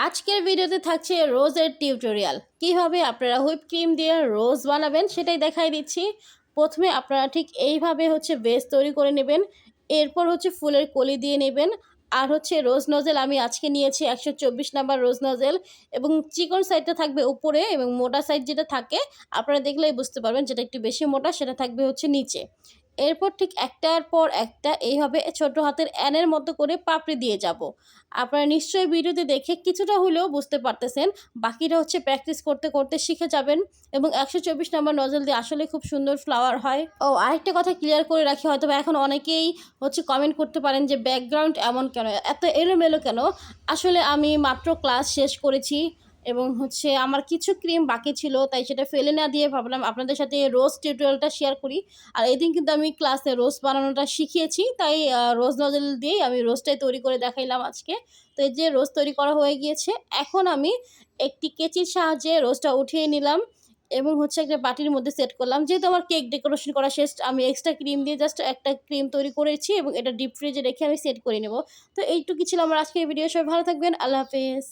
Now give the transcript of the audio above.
আজকের ভিডিওতে থাকছে রোজের টিউটোরিয়াল। কিভাবে আপনারা হুইপ ক্রিম দিয়ে রোজ বানাবেন সেটাই দেখাই দিচ্ছি। প্রথমে আপনারা ঠিক এইভাবে বেস তৈরি করে নেবেন। এরপর ফুলের কলি দিয়ে নেবেন। আর রোজ নজেল আমি আজকে নিয়েছি 124 নাম্বার রোজ নজেল, এবং চিকন সাইডটা থাকবে উপরে এবং মোটা সাইড যেটা থাকে আপনারা দেখলেই বুঝতে পারবেন, যেটা একটু বেশি মোটা সেটা থাকবে নিচে। এরপর ঠিক একটার পর একটা এইভাবে ছোট হাতের এনের মতো করে পাপড়ি দিয়ে যাব। আপনারা নিশ্চয়ই ভিডিওতে দেখে কিছুটা হলেও বুঝতে পারতেছেন। বাকিটা প্র্যাকটিস করতে করতে শিখে যাবেন। এবং 124 নাম্বার নজল দিয়ে আসলে খুব সুন্দর ফ্লাওয়ার হয়। ও আরেকটা কথা ক্লিয়ার করে রাখি, হয়তো এখন অনেকেই কমেন্ট করতে পারেন যে ব্যাকগ্রাউন্ড এমন কেন, এত এলোমেলো কেন। আসলে আমি মাত্র ক্লাস শেষ করেছি এবং আমার কিছু ক্রিম বাকি ছিল, তাই সেটা ফেলে না দিয়ে ভাবলাম আপনাদের সাথে রোজ টিউটোরিয়ালটা শেয়ার করি। আর এদিন কিন্তু আমি ক্লাসে রোজ বানানোটা শিখিয়েছি, তাই রোজ নজল দিয়েই আমি রোজটাই তৈরি করে দেখাইলাম আজকে। তো এই যে রোজ তৈরি করা হয়ে গিয়েছে, এখন আমি একটি কেচির সাহায্যে রোজটা উঠিয়ে নিলাম এবং একটা বাটির মধ্যে সেট করলাম। যেহেতু আমার কেক ডেকোরেশন করা শেষ, আমি এক্সট্রা ক্রিম দিয়ে জাস্ট একটা ক্রিম তৈরি করেছি এবং এটা ডিপ ফ্রিজে রেখে আমি সেট করে নেব। তো এইটুকু ছিল আমার আজকের ভিডিও। সবাই ভালো থাকবেন, আল্লাহ হাফেজ।